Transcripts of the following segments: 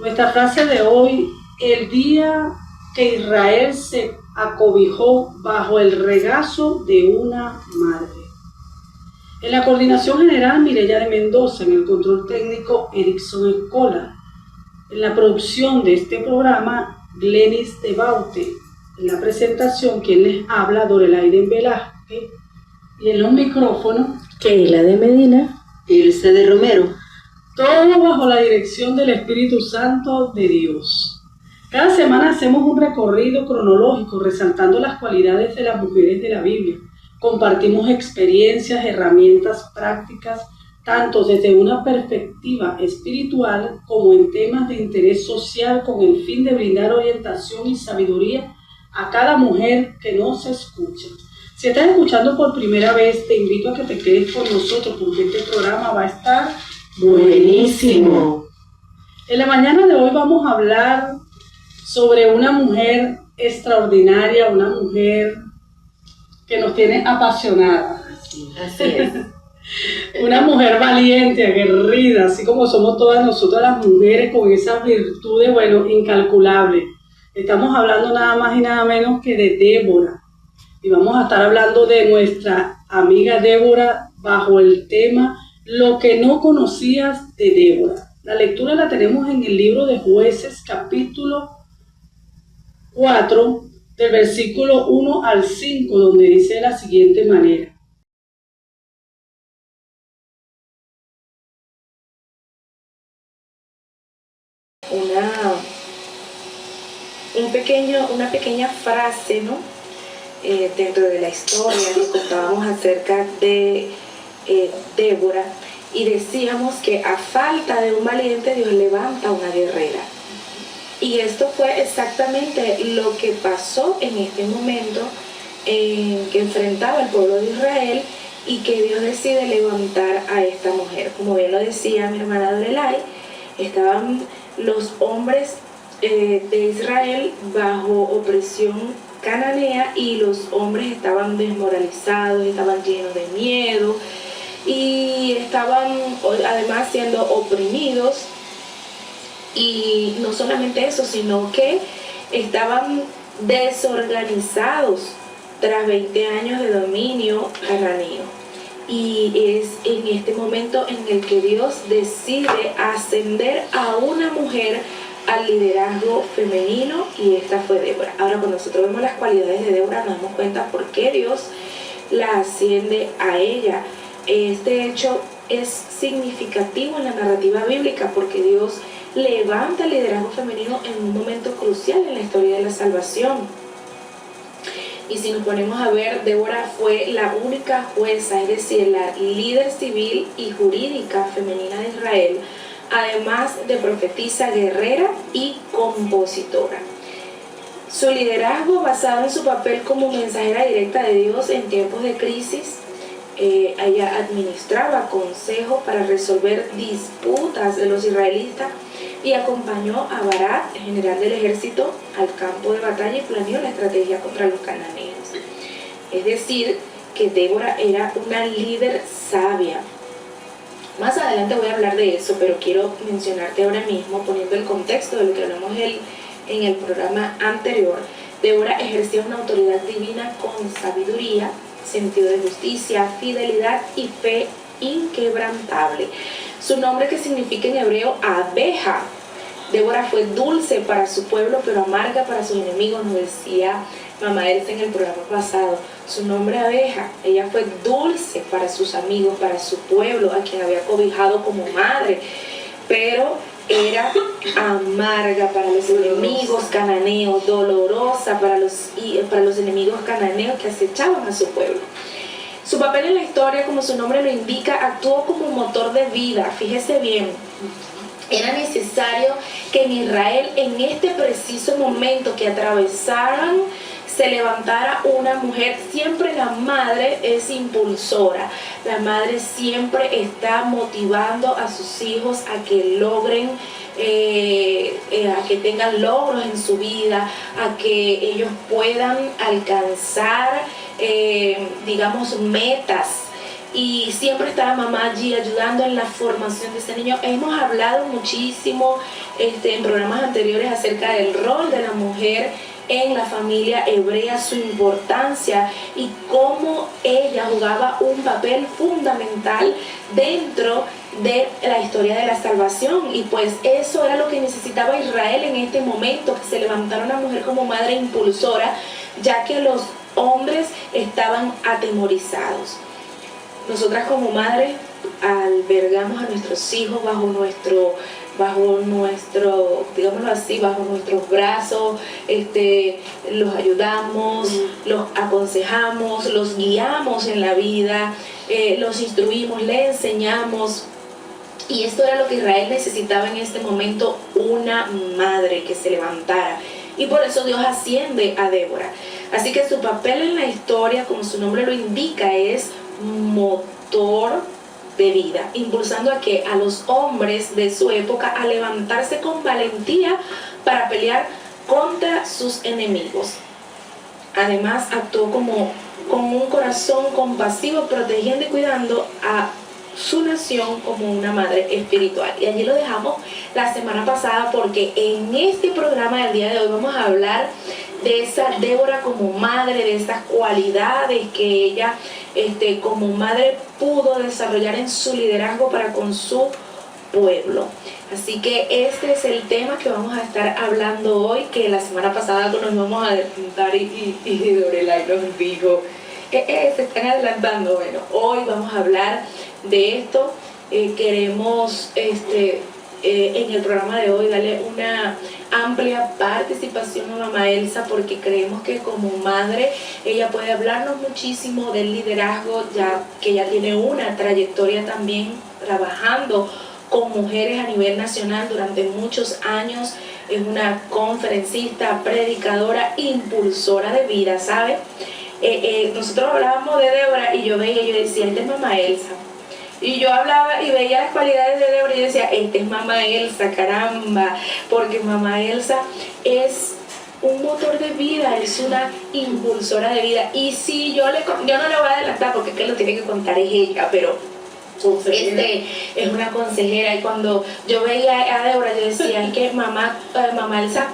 Nuestra frase de hoy: el día que Israel se acobijó bajo el regazo de una madre. En la coordinación general, Mireya de Mendoza; en el control técnico, Erickson Escola; en la producción de este programa, Glenis de Baute; en la presentación, quien les habla, Dorelaiden Velázquez; y en los micrófonos, Keila de Medina, Ilse de Romero. Todo bajo la dirección del Espíritu Santo de Dios. Cada semana hacemos un recorrido cronológico resaltando las cualidades de las mujeres de la Biblia. Compartimos experiencias, herramientas prácticas, tanto desde una perspectiva espiritual como en temas de interés social, con el fin de brindar orientación y sabiduría a cada mujer que nos escucha. Si estás escuchando por primera vez, te invito a que te quedes con nosotros porque este programa va a estar buenísimo. En la mañana de hoy vamos a hablar sobre una mujer extraordinaria, una mujer que nos tiene apasionadas. Así es. Una mujer valiente, aguerrida, así como somos todas nosotras las mujeres, con esas virtudes, incalculables. Estamos hablando nada más y nada menos que de Débora. Y vamos a estar hablando de nuestra amiga Débora bajo el tema Lo que no conocías de Débora. La lectura la tenemos en el libro de Jueces, capítulo 4, del versículo 1 al 5, donde dice de la siguiente manera: una pequeña frase, ¿no? Dentro de la historia que contábamos acerca de Débora, y decíamos que a falta de un valiente, Dios levanta una guerrera. Y esto fue exactamente lo que pasó en este momento que enfrentaba el pueblo de Israel, y que Dios decide levantar a esta mujer. Como bien lo decía mi hermana Dorelay, estaban los hombres de Israel bajo opresión cananea, y los hombres estaban desmoralizados, estaban llenos de miedo, y estaban además siendo oprimidos. Y no solamente eso, sino que estaban desorganizados tras 20 años de dominio cananeo. Y es en este momento en el que Dios decide ascender a una mujer al liderazgo femenino, y esta fue Débora. Ahora, cuando nosotros vemos las cualidades de Débora, nos damos cuenta por qué Dios la asciende a ella. Este hecho es significativo en la narrativa bíblica porque Dios levanta el liderazgo femenino en un momento crucial en la historia de la salvación. Y si nos ponemos a ver, Débora fue la única jueza, es decir, la líder civil y jurídica femenina de Israel, además de profetisa, guerrera y compositora. Su liderazgo, basado en su papel como mensajera directa de Dios en tiempos de crisis, ella administraba consejos para resolver disputas de los israelitas, y acompañó a Barak, general del ejército, al campo de batalla, y planeó la estrategia contra los cananeos. Es decir, que Débora era una líder sabia. Más adelante voy a hablar de eso, pero quiero mencionarte ahora mismo, poniendo el contexto de lo que hablamos en el programa anterior. Débora ejercía una autoridad divina con sabiduría, sentido de justicia, fidelidad y fe inquebrantable. Su nombre, que significa en hebreo abeja. Débora fue dulce para su pueblo, pero amarga para sus enemigos, nos decía mamá Elsa en el programa pasado. Su nombre abeja. Ella fue dulce para sus amigos, para su pueblo, a quien había cobijado como madre, pero era amarga para los enemigos cananeos, dolorosa para los enemigos cananeos que acechaban a su pueblo. Su papel en la historia, como su nombre lo indica, actuó como un motor de vida. Fíjese bien, era necesario que en Israel, en este preciso momento que atravesaran, se levantara una mujer. Siempre la madre es impulsora. La madre siempre está motivando a sus hijos a que logren, a que tengan logros en su vida, a que ellos puedan alcanzar, digamos, metas. y siempre estaba mamá allí ayudando en la formación de ese niño. Hemos hablado muchísimo en programas anteriores acerca del rol de la mujer en la familia hebrea, su importancia y cómo ella jugaba un papel fundamental dentro de la historia de la salvación. Y pues eso era lo que necesitaba Israel en este momento, que se levantara una mujer como madre impulsora, ya que los hombres estaban atemorizados. Nosotras como madres albergamos a nuestros hijos bajo nuestro, digámoslo así, bajo nuestros brazos, los ayudamos, los aconsejamos, los guiamos en la vida, los instruimos, les enseñamos. Y esto era lo que Israel necesitaba en este momento, una madre que se levantara. Y por eso Dios asciende a Débora. Así que su papel en la historia, como su nombre lo indica, es motor de vida, impulsando a los hombres de su época a levantarse con valentía para pelear contra sus enemigos. Además, actuó con un corazón compasivo, protegiendo y cuidando a su nación como una madre espiritual. Y allí lo dejamos la semana pasada, porque en este programa del día de hoy vamos a hablar de esa Débora como madre, de esas cualidades que ella como madre pudo desarrollar en su liderazgo para con su pueblo. Así que este es el tema que vamos a estar hablando hoy, que la semana pasada nos vamos a adelantar y Dorelay nos dijo, se están adelantando. Bueno, hoy vamos a hablar de esto. Queremos en el programa de hoy darle una amplia participación a mamá Elsa, porque creemos que como madre ella puede hablarnos muchísimo del liderazgo, ya que ella tiene una trayectoria también trabajando con mujeres a nivel nacional durante muchos años. Es una conferencista, predicadora, impulsora de vida, ¿sabe? Nosotros hablábamos de Débora y yo veía, yo decía, esta es mamá Elsa. Y yo hablaba y veía las cualidades de Débora y decía, esta es mamá Elsa, caramba, porque mamá Elsa es un motor de vida, es una impulsora de vida. Y si yo no le voy a adelantar, porque es que lo tiene que contar es ella, pero es una consejera. Y cuando yo veía a Débora, yo decía, es que mamá Elsa,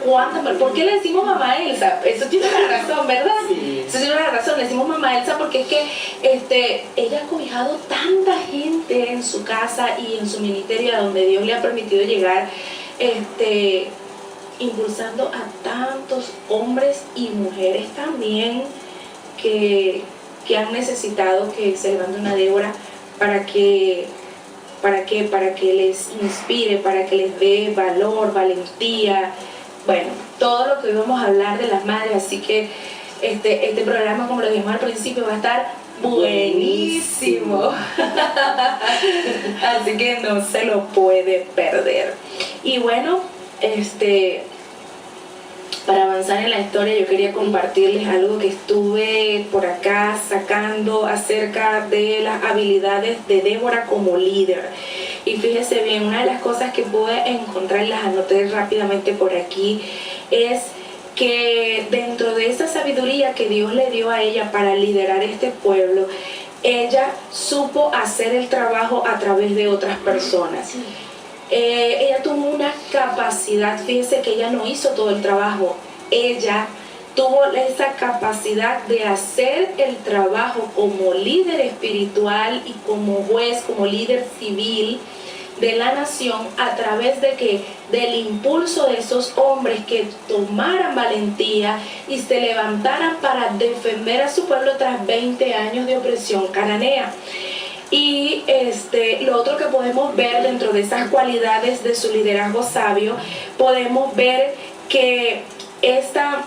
¿por qué le decimos mamá Elsa? Eso tiene una razón, ¿verdad? Sí. Eso tiene una razón, le decimos mamá Elsa porque es que ella ha cobijado tanta gente en su casa y en su ministerio, a donde Dios le ha permitido llegar, impulsando a tantos hombres y mujeres también que han necesitado que se levante una Débora para que les inspire, para que les dé valor, valentía. Bueno, todo lo que hoy vamos a hablar de las madres. Así que este programa, como lo dijimos al principio, va a estar buenísimo. Así que no se lo puede perder. Y bueno, para avanzar en la historia, yo quería compartirles algo que estuve por acá sacando acerca de las habilidades de Débora como líder. Y fíjese bien, una de las cosas que pude encontrar, y las anoté rápidamente por aquí, es que dentro de esa sabiduría que Dios le dio a ella para liderar este pueblo, ella supo hacer el trabajo a través de otras personas. Ella tuvo una capacidad, fíjense que ella no hizo todo el trabajo, ella tuvo esa capacidad de hacer el trabajo como líder espiritual y como juez, como líder civil de la nación, a través del impulso de esos hombres que tomaran valentía y se levantaran para defender a su pueblo tras 20 años de opresión cananea. Y lo otro que podemos ver dentro de esas cualidades de su liderazgo sabio, podemos ver que esta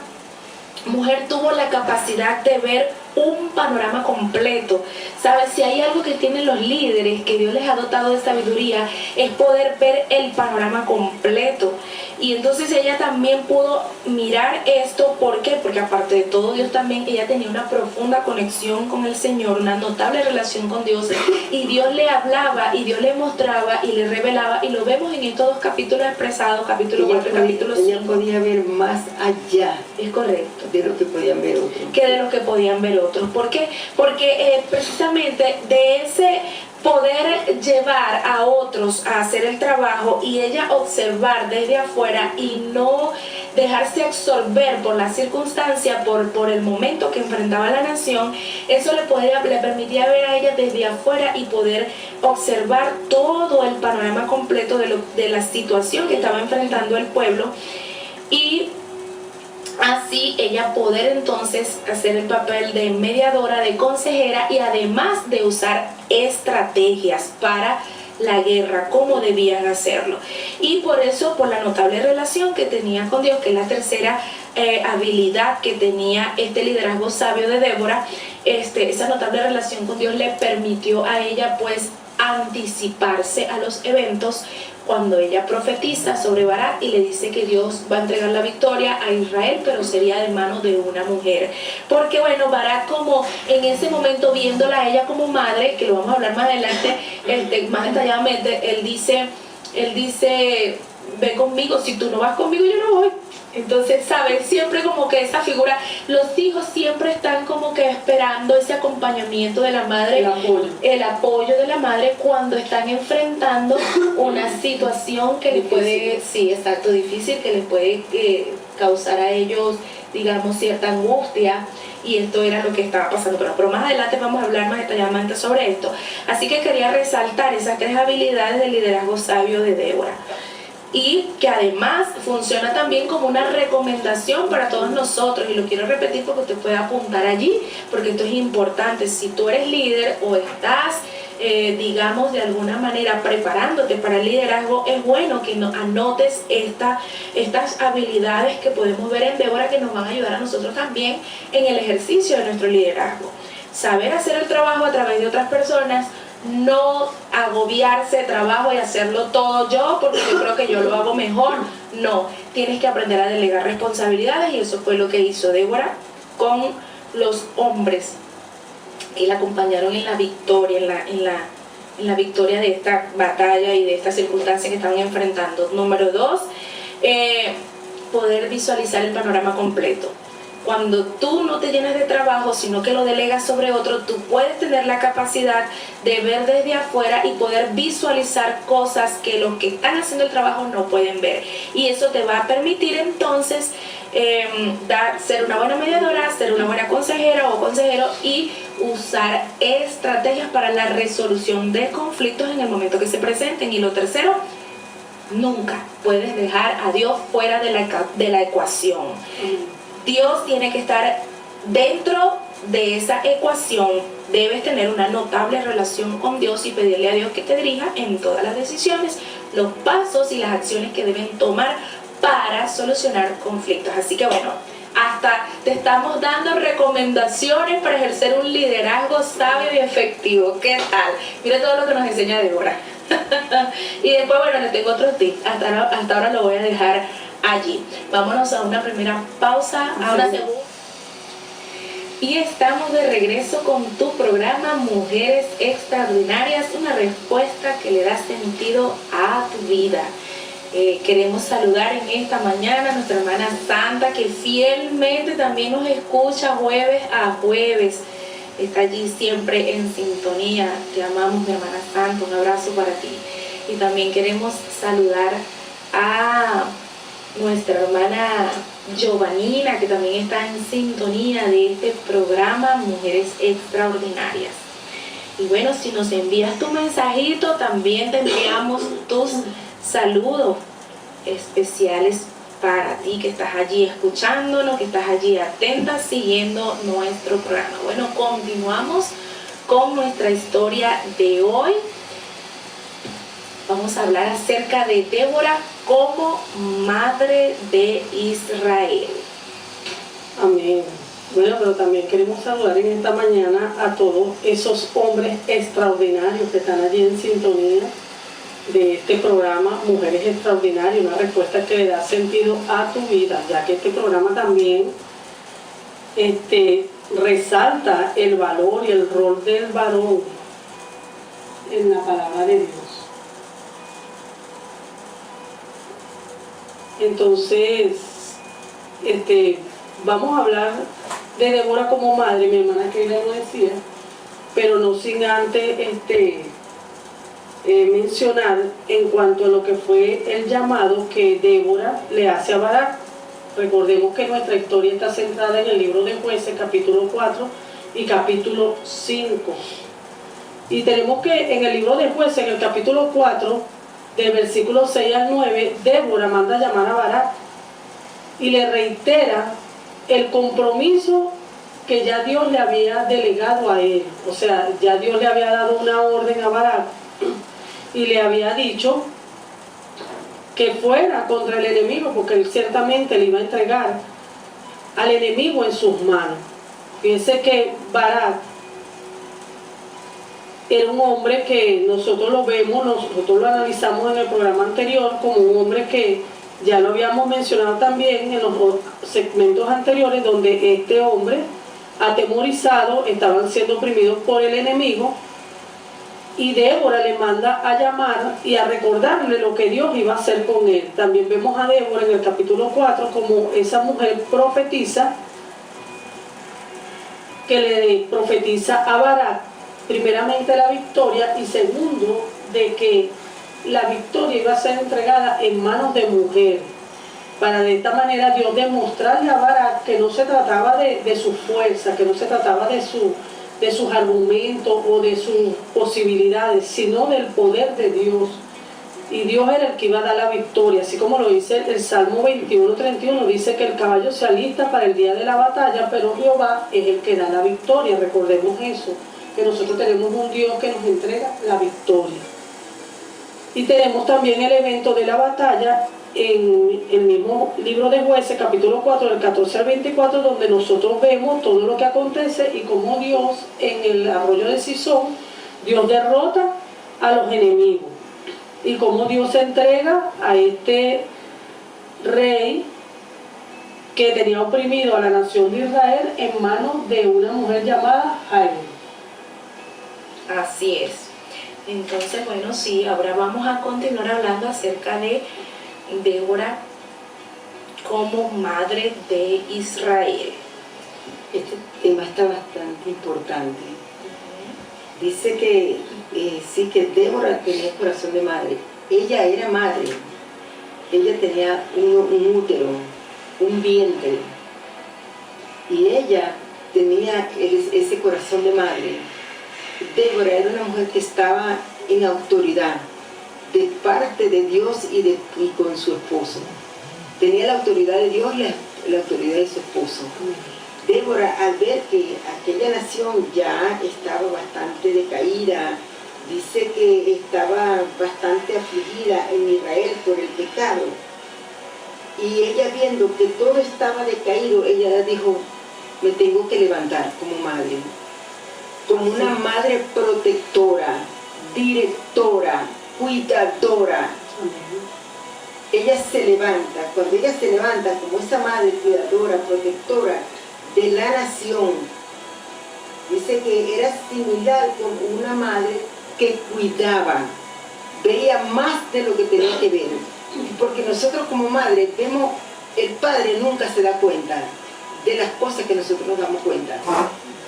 mujer tuvo la capacidad de ver un panorama completo. ¿Sabes? Si hay algo que tienen los líderes, que Dios les ha dotado de sabiduría, es poder ver el panorama completo. Y entonces ella también pudo mirar esto. ¿Por qué? Porque aparte de todo, Dios también, ella tenía una profunda conexión con el Señor, una notable relación con Dios, y Dios le hablaba y Dios le mostraba y le revelaba, y lo vemos en estos dos capítulos expresados, capítulo 4 y capítulo 5. Ella podía ver más allá, es correcto, de lo que podían ver otros. Que de lo que podían ver otros. ¿Por qué? Porque precisamente de ese poder llevar a otros a hacer el trabajo y ella observar desde afuera y no dejarse absorber por la circunstancia, por el momento que enfrentaba la nación, eso le permitía ver a ella desde afuera y poder observar todo el panorama completo de la situación que estaba enfrentando el pueblo, y así ella poder entonces hacer el papel de mediadora, de consejera, y además de usar estrategias para la guerra, cómo debían hacerlo. Y por eso, por la notable relación que tenía con Dios, que es la tercera habilidad que tenía este liderazgo sabio de Débora, esa notable relación con Dios le permitió a ella pues anticiparse a los eventos cuando ella profetiza sobre Barak y le dice que Dios va a entregar la victoria a Israel, pero sería de manos de una mujer. Porque bueno, Barak, como en ese momento viéndola a ella como madre, que lo vamos a hablar más adelante más detalladamente, él dice, ve conmigo, si tú no vas conmigo yo no voy. Entonces, ¿sabes? Siempre como que esa figura, los hijos siempre están como que esperando ese acompañamiento de la madre, el apoyo de la madre cuando están enfrentando una situación que les puede, sí, exacto, difícil, que les puede causar a ellos, digamos, cierta angustia. Y esto era lo que estaba pasando, pero más adelante vamos a hablar más detalladamente sobre esto. Así que quería resaltar esas tres habilidades del liderazgo sabio de Débora, y que además funciona también como una recomendación para todos nosotros, y lo quiero repetir porque usted puede apuntar allí, porque esto es importante. Si tú eres líder o estás digamos de alguna manera preparándote para el liderazgo, es bueno que anotes estas habilidades que podemos ver en Débora, que nos van a ayudar a nosotros también en el ejercicio de nuestro liderazgo. Saber hacer el trabajo a través de otras personas, no agobiarse de trabajo y hacerlo todo yo porque yo creo que yo lo hago mejor. No, tienes que aprender a delegar responsabilidades, y eso fue lo que hizo Débora con los hombres que la acompañaron en la victoria, en la victoria de esta batalla y de esta circunstancia que estaban enfrentando. Número 2, poder visualizar el panorama completo. Cuando tú no te llenas de trabajo, sino que lo delegas sobre otro, tú puedes tener la capacidad de ver desde afuera y poder visualizar cosas que los que están haciendo el trabajo no pueden ver. Y eso te va a permitir entonces ser una buena mediadora, ser una buena consejera o consejero, y usar estrategias para la resolución de conflictos en el momento que se presenten. Y lo tercero, nunca puedes dejar a Dios fuera de la ecuación. Dios tiene que estar dentro de esa ecuación. Debes tener una notable relación con Dios y pedirle a Dios que te dirija en todas las decisiones, los pasos y las acciones que deben tomar para solucionar conflictos. Así que bueno, hasta te estamos dando recomendaciones para ejercer un liderazgo sabio y efectivo. ¿Qué tal? Mira todo lo que nos enseña Débora. Y después, bueno, les tengo otros tips. Hasta ahora lo voy a dejar allí. Vámonos a una primera pausa, a una segunda. Y estamos de regreso con tu programa Mujeres Extraordinarias, una respuesta que le da sentido a tu vida. Queremos saludar en esta mañana a nuestra hermana Santa, que fielmente también nos escucha jueves a jueves. Está allí siempre en sintonía. Te amamos, mi hermana Santa. Un abrazo para ti. Y también queremos saludar a nuestra hermana Giovanina, que también está en sintonía de este programa Mujeres Extraordinarias. Y bueno, si nos envías tu mensajito, también te enviamos tus saludos especiales para ti, que estás allí escuchándonos, que estás allí atenta, siguiendo nuestro programa. Bueno, continuamos con nuestra historia de hoy. Vamos a hablar acerca de Débora como madre de Israel. Amén. Bueno, pero también queremos saludar en esta mañana a todos esos hombres extraordinarios que están allí en sintonía, de este programa Mujeres Extraordinarias, una respuesta que le da sentido a tu vida, ya que este programa también resalta el valor y el rol del varón en la palabra de Dios. Entonces, vamos a hablar de Débora como madre, mi hermana Keila lo decía, pero no sin antes mencionar en cuanto a lo que fue el llamado que Débora le hace a Barak. Recordemos que nuestra historia está centrada en el libro de Jueces, capítulo 4 y capítulo 5. Y tenemos que en el libro de Jueces, en el capítulo 4, del versículo 6 al 9, Débora manda a llamar a Barak y le reitera el compromiso que ya Dios le había delegado a él. O sea, ya Dios le había dado una orden a Barak y le había dicho que fuera contra el enemigo, porque él ciertamente le iba a entregar al enemigo en sus manos. Fíjense que Barak era un hombre que nosotros lo vemos, nosotros lo analizamos en el programa anterior como un hombre que ya lo habíamos mencionado también en los segmentos anteriores, donde este hombre atemorizado estaban siendo oprimidos por el enemigo, y Débora le manda a llamar y a recordarle lo que Dios iba a hacer con él. También vemos a Débora en el capítulo 4 como esa mujer profetiza, que le profetiza a Barak primeramente la victoria y segundo de que la victoria iba a ser entregada en manos de mujer, para de esta manera Dios demostrarle a Barak que no se trataba de su fuerza, que no se trataba de sus argumentos o de sus posibilidades, sino del poder de Dios. Y Dios era el que iba a dar la victoria, así como lo dice el Salmo 21:31, dice que el caballo se alista para el día de la batalla, pero Jehová es el que da la victoria. Recordemos eso, que nosotros tenemos un Dios que nos entrega la victoria. Y tenemos también el evento de la batalla en el mismo libro de Jueces, capítulo 4, del 14 al 24, donde nosotros vemos todo lo que acontece y cómo Dios, en el arroyo de Sisón, Dios derrota a los enemigos. Y cómo Dios se entrega a este rey que tenía oprimido a la nación de Israel en manos de una mujer llamada Jael. Así es. Entonces, bueno, sí, ahora vamos a continuar hablando acerca de Débora como madre de Israel. Este tema está bastante importante. Dice que sí, que Débora tenía corazón de madre. Ella era madre. Ella tenía un útero, un vientre. Y ella tenía ese corazón de madre. Débora era una mujer que estaba en autoridad de parte de Dios y con su esposo. Tenía la autoridad de Dios y la autoridad de su esposo. Débora, al ver que aquella nación ya estaba bastante decaída, dice que estaba bastante afligida en Israel por el pecado, y ella viendo que todo estaba decaído, ella dijo, me tengo que levantar como madre, como una madre protectora, directora, cuidadora. Ella se levanta, cuando ella se levanta como esa madre cuidadora, protectora de la nación, dice que era similar con una madre que cuidaba, veía más de lo que tenía que ver, porque nosotros como madres vemos, el padre nunca se da cuenta de las cosas que nosotros nos damos cuenta.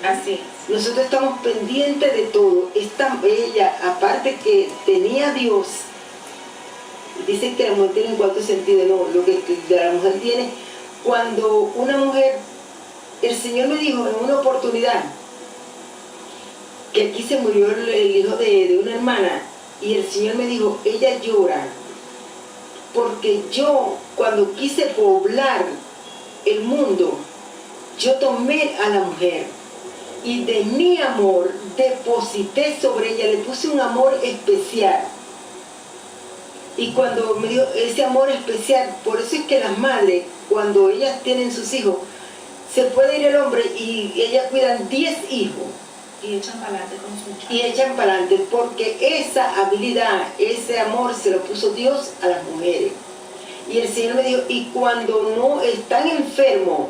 Así. Nosotros estamos pendientes de todo. Ella, aparte que tenía a Dios, dicen que la mujer tiene un cuarto sentido, no, lo que la mujer tiene, cuando una mujer, el Señor me dijo en una oportunidad, que aquí se murió el hijo de una hermana, y el Señor me dijo, ella llora, porque yo, cuando quise poblar el mundo, yo tomé a la mujer, y de mi amor deposité sobre ella, le puse un amor especial. Y cuando me dio ese amor especial, por eso es que las madres, cuando ellas tienen sus hijos, se puede ir el hombre y ellas cuidan 10 hijos, Y echan para adelante con su muchacho. Y echan para adelante, porque esa habilidad, ese amor se lo puso Dios a las mujeres. Y el Señor me dijo, y cuando no están enfermos,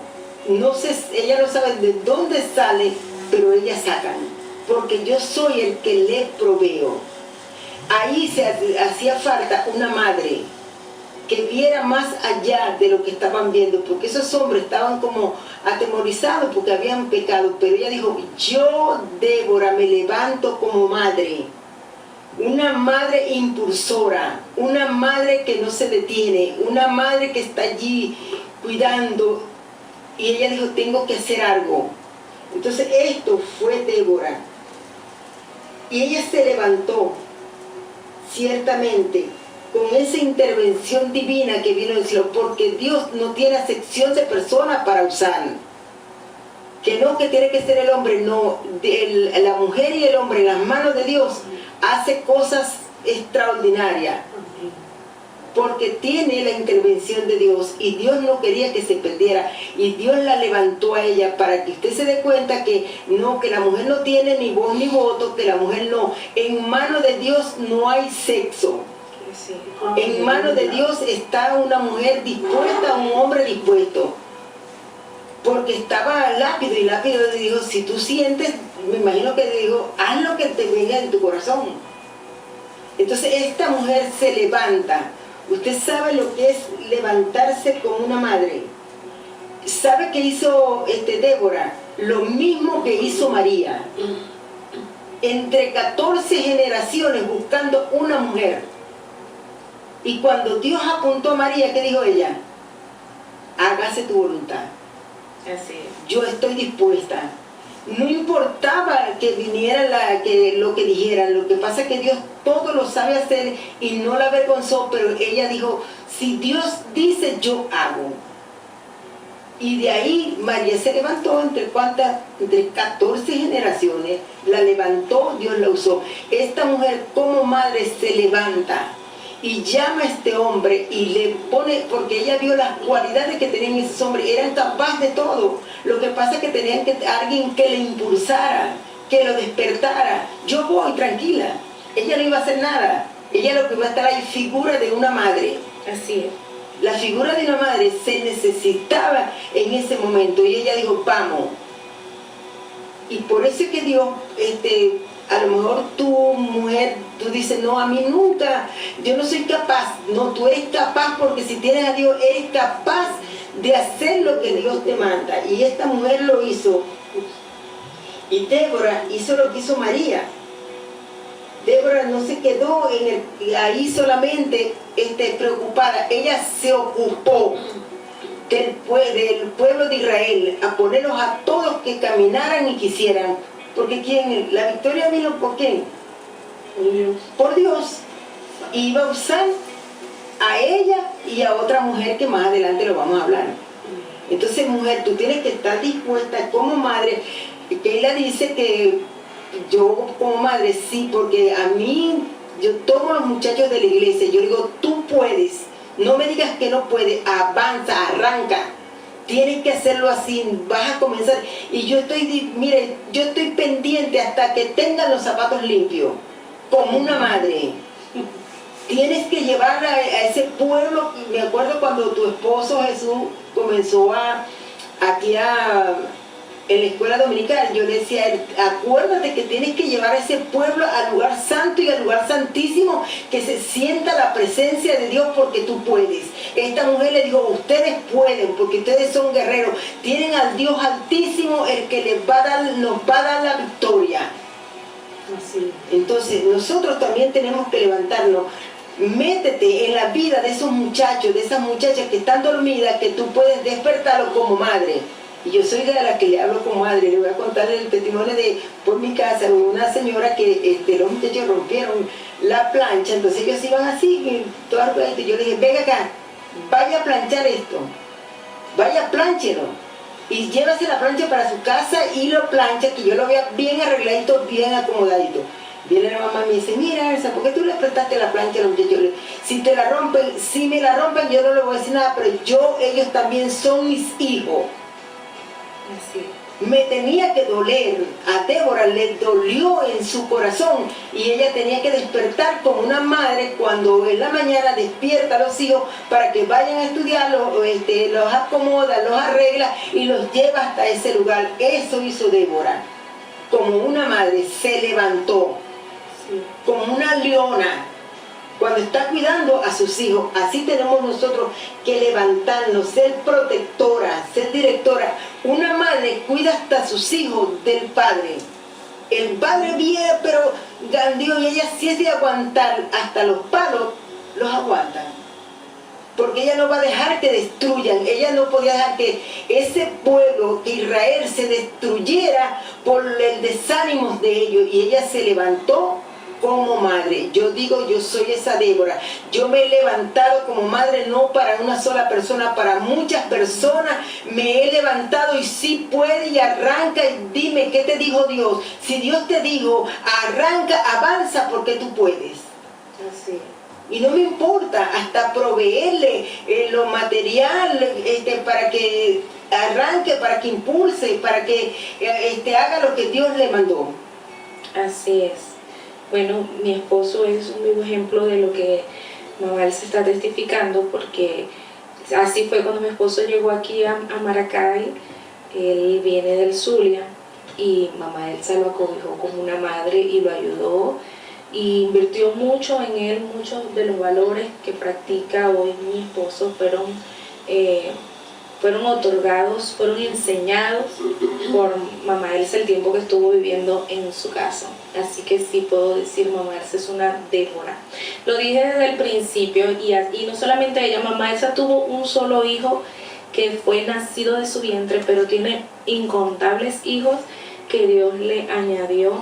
ella no sabe de dónde sale, pero ellas sacan, porque yo soy el que les proveo. Ahí se hacía falta una madre que viera más allá de lo que estaban viendo, porque esos hombres estaban como atemorizados porque habían pecado, pero ella dijo, yo, Débora, me levanto como madre, una madre impulsora, una madre que no se detiene, una madre que está allí cuidando, y ella dijo, tengo que hacer algo. Entonces esto fue Débora, y ella se levantó, ciertamente, con esa intervención divina que vino del cielo, porque Dios no tiene acepción de personas para usar. Que no, que tiene que ser el hombre, no, la mujer y el hombre en las manos de Dios hace cosas extraordinarias, porque tiene la intervención de Dios, y Dios no quería que se perdiera, y Dios la levantó a ella para que usted se dé cuenta que no, que la mujer no tiene ni voz ni voto, que la mujer no, en manos de Dios no hay sexo. Sí. En manos de Dios está una mujer dispuesta, un hombre dispuesto. Porque estaba Lápido, y Lápido le dijo, si tú sientes, me imagino que le dijo, haz lo que te venga en tu corazón. Entonces esta mujer se levanta. Usted sabe lo que es levantarse como una madre. ¿Sabe qué hizo Débora? Lo mismo que hizo María. Entre 14 generaciones buscando una mujer. Y cuando Dios apuntó a María, ¿qué dijo ella? Hágase tu voluntad. Así es. Yo estoy dispuesta. No importaba que viniera lo que dijeran, lo que pasa es que Dios todo lo sabe hacer y no la avergonzó, pero ella dijo, si Dios dice, yo hago. Y de ahí María se levantó entre 14 generaciones, la levantó, Dios la usó. Esta mujer como madre se levanta y llama a este hombre y le pone, porque ella vio las cualidades que tenían esos hombres, eran capaces de todo. Lo que pasa es que tenían alguien que le impulsara, que lo despertara. Yo voy, tranquila. Ella no iba a hacer nada. Ella lo que iba a estar ahí, figura de una madre. Así es. La figura de una madre se necesitaba en ese momento, y ella dijo, vamos. Y por eso es que Dios, a lo mejor tú, mujer, tú dices, no, a mí nunca, yo no soy capaz. No, tú eres capaz, porque si tienes a Dios, eres capaz de hacer lo que Dios te manda. Y esta mujer lo hizo. Y Débora hizo lo que hizo María. Débora no se quedó ahí solamente preocupada. Ella se ocupó del pueblo de Israel, a ponerlos a todos que caminaran y quisieran. Porque la victoria vino ¿por quién? Por Dios. Por Dios. Y iba a usar a ella y a otra mujer que más adelante lo vamos a hablar. Entonces, mujer, tú tienes que estar dispuesta como madre. Que ella dice que yo como madre sí, porque a mí, yo tomo a los muchachos de la iglesia, yo digo, tú puedes, no me digas que no puedes, avanza, arranca. Tienes que hacerlo así, vas a comenzar. Y yo mire, yo estoy pendiente hasta que tengan los zapatos limpios, como una madre. Tienes que llevar a ese pueblo. Me acuerdo cuando tu esposo Jesús comenzó en la escuela dominical, yo le decía a él, acuérdate que tienes que llevar a ese pueblo al lugar santo y al lugar santísimo, que se sienta la presencia de Dios, porque tú puedes. Esta mujer le dijo, ustedes pueden, porque ustedes son guerreros, tienen al Dios altísimo, el que nos va a dar la victoria. Así. Entonces nosotros también tenemos que levantarnos. Métete en la vida de esos muchachos, de esas muchachas que están dormidas, que tú puedes despertarlos como madre. Y yo soy de la que le hablo como madre. Le voy a contar el testimonio por mi casa, una señora que los muchachos rompieron la plancha, entonces ellos iban así, y yo le dije, venga acá, vaya a planchar esto, vaya, plánchelo, y llévase la plancha para su casa y lo plancha, que yo lo vea bien arregladito, bien acomodadito. Viene la mamá y me dice, mira Elsa, ¿por qué tú le prestaste la plancha a los muchachos? Si te la rompen, si me la rompen, yo no le voy a decir nada, pero ellos también son mis hijos. Así. me tenía que doler. A Débora le dolió en su corazón y ella tenía que despertar como una madre cuando en la mañana despierta a los hijos para que vayan a estudiar, los acomoda, los arregla y los lleva hasta ese lugar. Eso hizo Débora. Como una madre se levantó, como una leona, cuando está cuidando a sus hijos. Así tenemos nosotros que levantarnos, ser protectora, ser directora. Una madre cuida hasta a sus hijos del padre. El padre viene, pero Dios, y ella sí es de aguantar, hasta los palos los aguantan. Porque ella no va a dejar que destruyan, ella no podía dejar que ese pueblo, Israel, se destruyera por el desánimo de ellos. Y ella se levantó como madre. Yo digo, yo soy esa Débora. Yo me he levantado como madre, no para una sola persona, para muchas personas. Me he levantado y sí puede, y arranca y dime qué te dijo Dios. Si Dios te dijo, arranca, avanza, porque tú puedes. Así. Y no me importa, hasta proveerle lo material para que arranque, para que impulse, para que haga lo que Dios le mandó. Así es. Bueno, mi esposo es un vivo ejemplo de lo que mamá se está testificando, porque así fue cuando mi esposo llegó aquí a Maracay. Él viene del Zulia y mamá Elsa lo acobijó como una madre y lo ayudó y invirtió mucho en él. Muchos de los valores que practica hoy mi esposo fueron otorgados, fueron enseñados por mamá Elsa el tiempo que estuvo viviendo en su casa. Así que sí puedo decir, mamá Elsa es una Débora. Lo dije desde el principio, y no solamente ella, mamá Elsa tuvo un solo hijo que fue nacido de su vientre, pero tiene incontables hijos que Dios le añadió,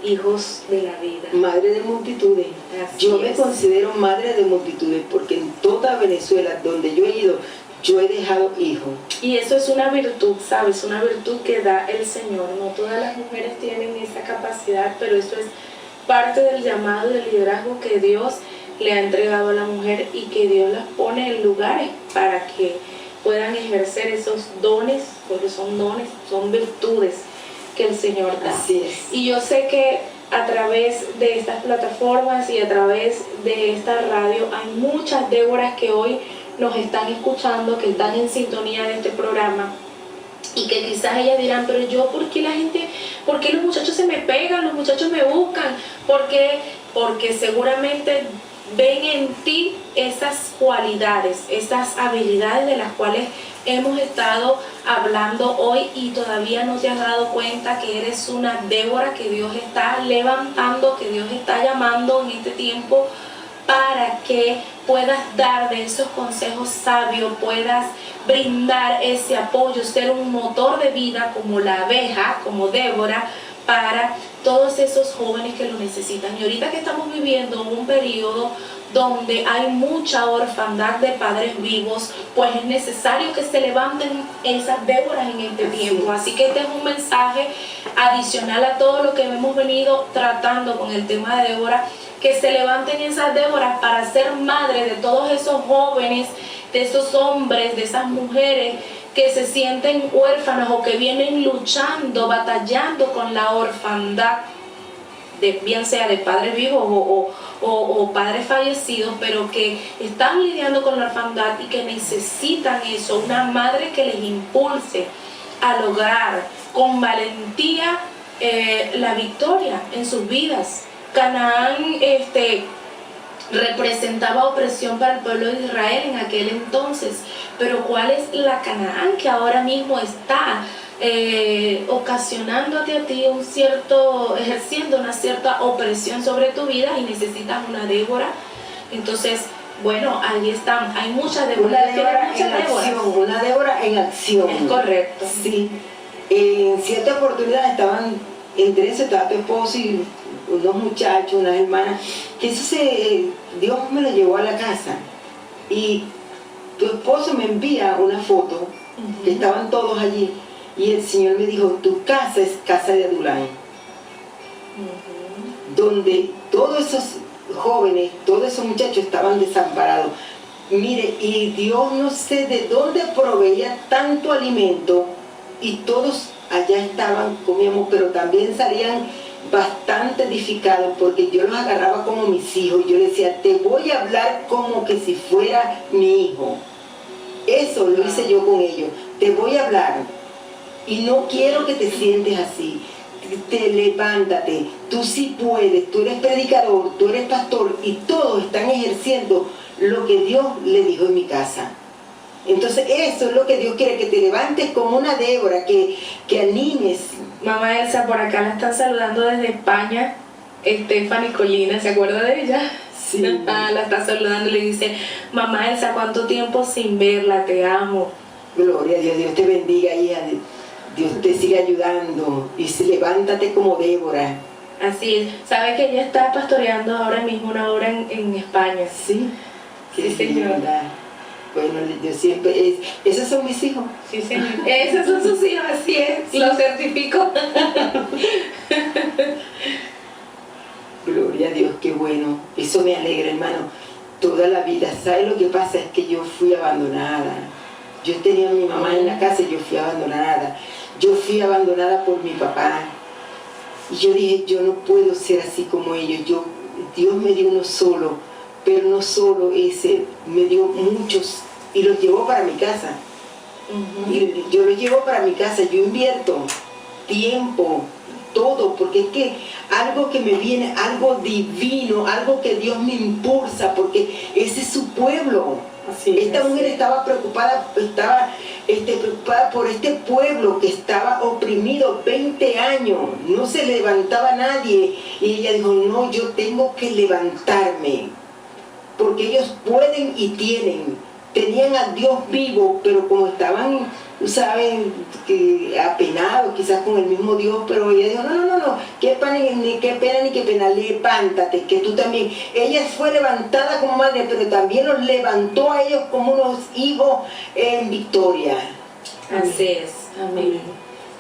hijos de la vida. Madre de multitudes. Así Yo me es. considero madre de multitudes porque en toda Venezuela donde yo he ido, yo he dejado hijos. Y eso es una virtud, ¿sabes? Una virtud que da el Señor. No todas las mujeres tienen esa capacidad, pero eso es parte del llamado y del liderazgo que Dios le ha entregado a la mujer, y que Dios las pone en lugares para que puedan ejercer esos dones, porque son dones, son virtudes que el Señor da. Así es. Y yo sé que a través de estas plataformas y a través de esta radio hay muchas Déboras que hoy nos están escuchando, que están en sintonía de este programa, y que quizás ellas dirán, pero yo, ¿por qué los muchachos se me pegan, los muchachos me buscan? ¿Por qué? Porque seguramente ven en ti esas cualidades, esas habilidades de las cuales hemos estado hablando hoy, y todavía no te has dado cuenta que eres una Débora que Dios está levantando, que Dios está llamando en este tiempo para que puedas dar de esos consejos sabios, puedas brindar ese apoyo, ser un motor de vida como la abeja, como Débora, para todos esos jóvenes que lo necesitan. Y ahorita que estamos viviendo un periodo donde hay mucha orfandad de padres vivos, pues es necesario que se levanten esas Déboras en este tiempo. Así que este es un mensaje adicional a todo lo que hemos venido tratando con el tema de Débora, que se levanten esas Déboras para ser madres de todos esos jóvenes, de esos hombres, de esas mujeres que se sienten huérfanos o que vienen luchando, batallando con la orfandad, bien sea de padres vivos o padres fallecidos, pero que están lidiando con la orfandad y que necesitan eso, una madre que les impulse a lograr con valentía la victoria en sus vidas. Canaán representaba opresión para el pueblo de Israel en aquel entonces, pero ¿cuál es la Canaán que ahora mismo está ocasionándote a ti ejerciendo una cierta opresión sobre tu vida, y necesitas una Débora? Entonces, bueno, ahí están, hay muchas Déboras. Una Débora en acción. Es correcto. Sí. En cierta oportunidad entre eso estaba tu esposo y unos muchachos, unas hermanas, que eso Dios me lo llevó a la casa, y tu esposo me envía una foto, que estaban todos allí, y el Señor me dijo, tu casa es casa de Adulán, donde todos esos jóvenes, todos esos muchachos estaban desamparados. Mire, y Dios no sé de dónde proveía tanto alimento, y todos allá estaban, comíamos, pero también salían bastante edificados porque yo los agarraba como mis hijos. Yo les decía, te voy a hablar como que si fuera mi hijo. Eso lo hice yo con ellos. Te voy a hablar y no quiero que te sientes así. Te levántate, tú sí puedes, tú eres predicador, tú eres pastor y todos están ejerciendo lo que Dios le dijo en mi casa. Entonces eso es lo que Dios quiere, que te levantes como una Débora, que animes. Mamá Elsa, por acá la están saludando desde España, Stephanie Colina, ¿se acuerda de ella? Sí. La está saludando y le dice, mamá Elsa, ¿cuánto tiempo sin verla? Te amo. Gloria a Dios, Dios te bendiga, hija. Dios te sigue ayudando y levántate como Débora. Así es. ¿Sabe que ella está pastoreando ahora mismo una obra en España? Sí. Sí, señora. Bueno, yo siempre... esos son mis hijos. Sí, señor. Esos son sus hijos, así es. Lo certifico. Gloria a Dios, qué bueno. Eso me alegra, hermano. Toda la vida. ¿Sabes lo que pasa? Es que yo fui abandonada. Yo tenía a mi mamá en la casa y yo fui abandonada. Yo fui abandonada por mi papá. Y yo dije, yo no puedo ser así como ellos. Dios me dio uno solo, pero no solo ese, me dio muchos y los llevó para mi casa. Y yo los llevo para mi casa, yo invierto tiempo, todo, porque es que algo que me viene, algo divino, algo que Dios me impulsa, porque ese es su pueblo. Esta mujer estaba preocupada, preocupada por este pueblo que estaba oprimido 20 años, no se levantaba nadie, y ella dijo, no, yo tengo que levantarme, porque ellos pueden y tenían a Dios vivo, pero como estaban, saben, apenados quizás con el mismo Dios, pero ella dijo, no, qué pena ni qué pena, levántate, que tú también. Ella fue levantada como madre, pero también los levantó a ellos como unos hijos en victoria. Así es. Amén.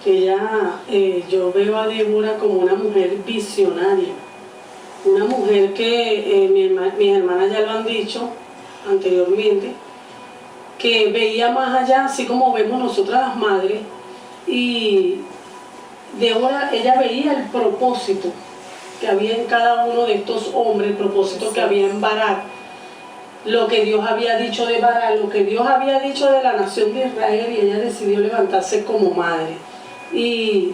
Ella, yo veo a Débora como una mujer visionaria, una mujer que mis hermanas ya lo han dicho anteriormente, que veía más allá, así como vemos nosotras las madres, y Débora, ella veía el propósito que había en cada uno de estos hombres, el propósito que había en Barak, lo que Dios había dicho de Barak, lo que Dios había dicho de la nación de Israel, y ella decidió levantarse como madre. Y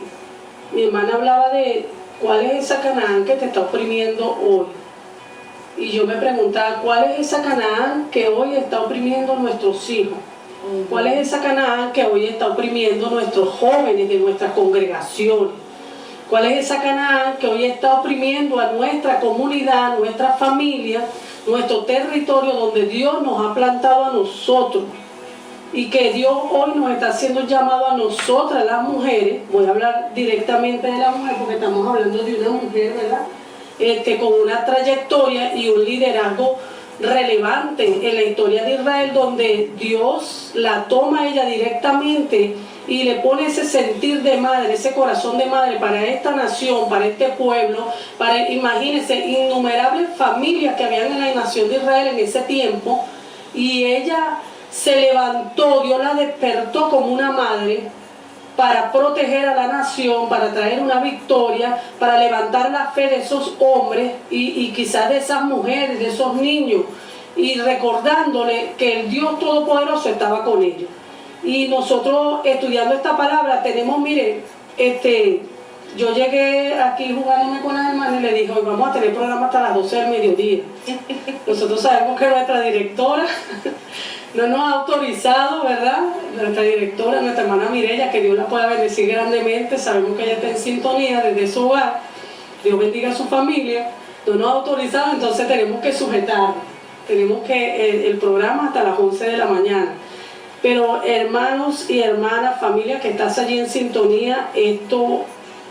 mi hermana hablaba de cuál es esa Canaán que te está oprimiendo hoy. Y yo me preguntaba, ¿cuál es esa Canaán que hoy está oprimiendo a nuestros hijos? ¿Cuál es esa Canaán que hoy está oprimiendo a nuestros jóvenes de nuestras congregaciones? ¿Cuál es esa Canaán que hoy está oprimiendo a nuestra comunidad, nuestra familia, nuestro territorio donde Dios nos ha plantado a nosotros? Y que Dios hoy nos está haciendo llamado a nosotras, las mujeres. Voy a hablar directamente de la mujer porque estamos hablando de una mujer, ¿verdad? Con una trayectoria y un liderazgo relevante en la historia de Israel, donde Dios la toma a ella directamente y le pone ese sentir de madre, ese corazón de madre para esta nación, para este pueblo, para, imagínense, innumerables familias que habían en la nación de Israel en ese tiempo, y ella se levantó, Dios la despertó como una madre para proteger a la nación, para traer una victoria, para levantar la fe de esos hombres y quizás de esas mujeres, de esos niños, y recordándole que el Dios Todopoderoso estaba con ellos. Y nosotros estudiando esta palabra tenemos, mire, yo llegué aquí jugándome con las hermanas y le dije, hoy vamos a tener programa hasta las 12 del mediodía. Nosotros sabemos que nuestra directora no nos ha autorizado, ¿verdad? Nuestra directora, nuestra hermana Mireya, que Dios la pueda bendecir grandemente, sabemos que ella está en sintonía desde su hogar, Dios bendiga a su familia, no nos ha autorizado, entonces tenemos que sujetar, tenemos que el programa hasta las 11 de la mañana. Pero hermanos y hermanas, familia que estás allí en sintonía, esto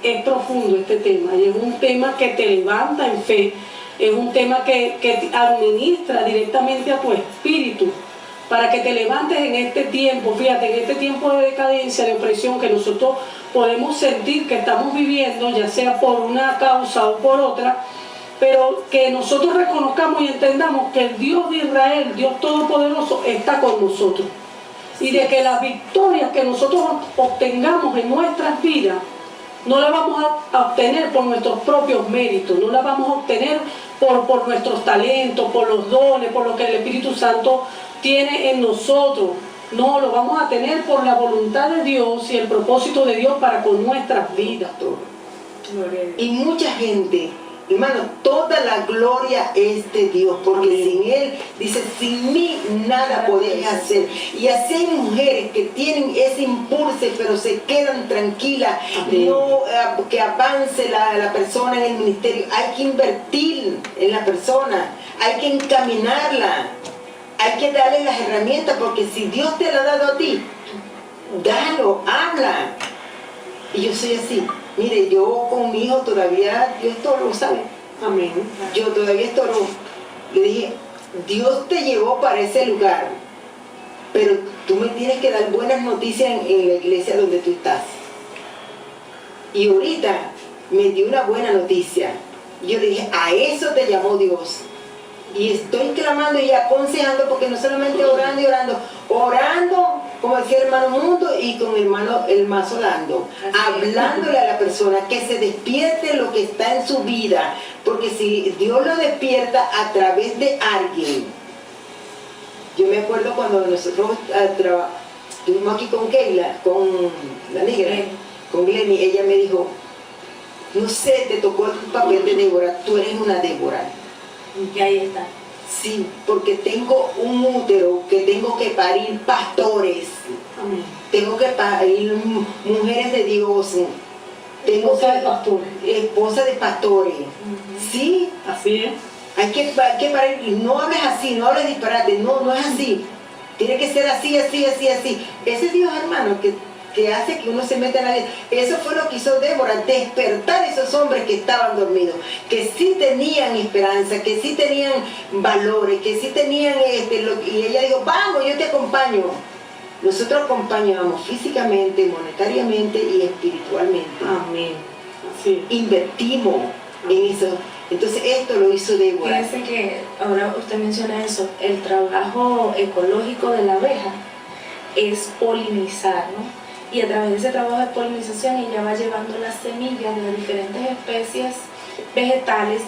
es profundo, este tema, y es un tema que te levanta en fe, es un tema que te administra directamente a tu espíritu, para que te levantes en este tiempo, fíjate, en este tiempo de decadencia, de opresión que nosotros podemos sentir que estamos viviendo, ya sea por una causa o por otra, pero que nosotros reconozcamos y entendamos que el Dios de Israel, Dios Todopoderoso, está con nosotros. y de que las victorias que nosotros obtengamos en nuestras vidas no las vamos a obtener por nuestros propios méritos, no las vamos a obtener por nuestros talentos, por los dones, por lo que el Espíritu Santo tiene en nosotros. No, lo vamos a tener por la voluntad de Dios y el propósito de Dios para con nuestras vidas. Y mucha gente, hermano, toda la gloria es de Dios, porque sin Él, dice, sin mí nada podéis hacer. Y así hay mujeres que tienen ese impulso, pero se quedan tranquilas, no que avance la persona en el ministerio. Hay que invertir en la persona, hay que encaminarla, hay que darle las herramientas, porque si Dios te la ha dado a ti, dalo, habla. Y yo soy así. Mire, yo con mi hijo todavía, yo estorbo, ¿sabe? Amén. Yo todavía estorbo. Le dije, Dios te llevó para ese lugar, pero tú me tienes que dar buenas noticias en la iglesia donde tú estás. Y ahorita me dio una buena noticia. Yo le dije, a eso te llamó Dios. Y estoy clamando y aconsejando, porque no solamente orando y orando, como decía el hermano Mundo, y con el hermano El Mazo Lando, hablándole a la persona que se despierte lo que está en su vida, porque si Dios lo despierta a través de alguien. Yo me acuerdo cuando nosotros estuvimos aquí con Keila, con la negra, con Glenny, ella me dijo, no sé, te tocó el papel de Débora, tú eres una Débora. Y ahí está. Sí, porque tengo un útero que tengo que parir pastores. Amén. Tengo que parir mujeres de Dios. Tengo esposa de pastores. Sí, así es. hay que parir. No hables así, no hables disparate. No es así. Tiene que ser así. Ese Dios, hermano, que hace que uno se meta en la vida. Eso fue lo que hizo Débora, despertar a esos hombres que estaban dormidos, que sí tenían esperanza, que sí tenían valores, que sí tenían y ella dijo, vamos, yo te acompaño. Nosotros acompañamos físicamente, monetariamente y espiritualmente. Amén. Así. Invertimos en eso. Entonces esto lo hizo Débora. Fíjense que ahora usted menciona eso, el trabajo ecológico de la abeja es polinizar, ¿no? Y a través de ese trabajo de polinización ella va llevando las semillas de diferentes especies vegetales.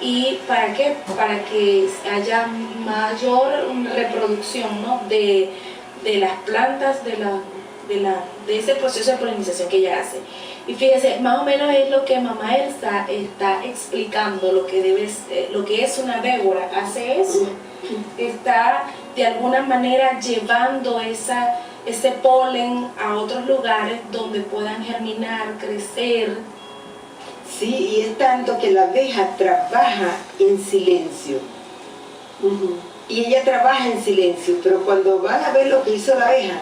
¿Y para qué? Para que haya mayor reproducción, ¿no? de las plantas, de ese proceso de polinización que ella hace. Y fíjese, más o menos es lo que mamá Elsa está explicando, lo que es una Débora. Hace eso, está de alguna manera llevando ese polen a otros lugares donde puedan germinar, crecer. Sí, y es tanto que la abeja trabaja en silencio. Y ella trabaja en silencio, pero cuando van a ver lo que hizo la abeja,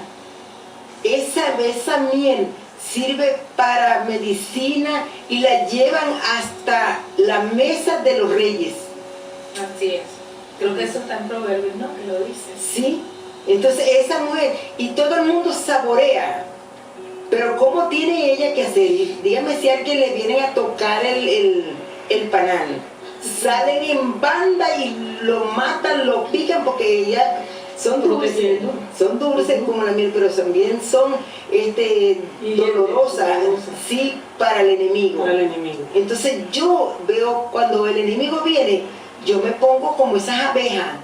esa miel sirve para medicina y la llevan hasta la mesa de los reyes. Así es. Creo que eso está en Proverbios, ¿no? Que lo dice. Sí. Entonces esa mujer, y todo el mundo saborea, pero ¿cómo tiene ella que hacer? Dígame si a alguien le vienen a tocar el panal, salen en banda y lo matan, lo pican, porque ya son dulces como la miel, pero también son dolorosas, sí, para el enemigo. Entonces yo veo, cuando el enemigo viene, yo me pongo como esas abejas,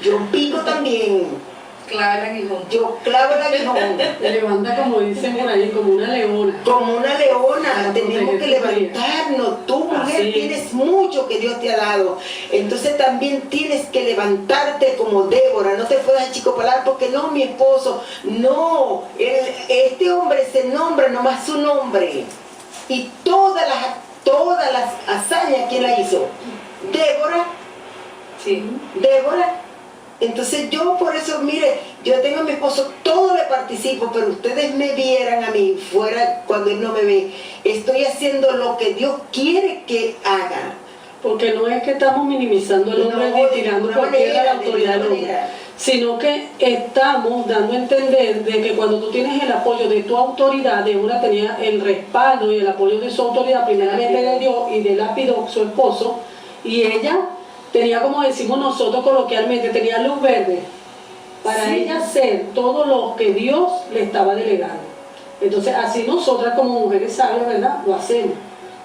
yo pico también. Clava el aguijón. Yo clavo el aguijón. Te levanta, como dicen por ahí, como una leona. Como una leona. Tenemos que levantarnos. Tú, mujer, tienes mucho que Dios te ha dado. Entonces también tienes que levantarte como Débora. No te puedas achicopalar porque no, mi esposo. No. Este hombre se nombra nomás su nombre. Y todas las hazañas, ¿quién la hizo? Débora. Sí. Débora. Entonces yo por eso, mire, yo tengo a mi esposo, todo le participo, pero ustedes me vieran a mí fuera cuando él no me ve. Estoy haciendo lo que Dios quiere que haga. Porque no es que estamos minimizando el hombre ni tirando cualquiera la autoridad del hombre, sino que estamos dando a entender de que cuando tú tienes el apoyo de tu autoridad, Débora tenía el respaldo y el apoyo de su autoridad, primeramente de Dios y de Lápido, su esposo, y ella tenía, como decimos nosotros coloquialmente, tenía luz verde para Sí. ella ser todo lo que Dios le estaba delegando. Entonces, así nosotras como mujeres sabias, ¿verdad? Lo hacemos.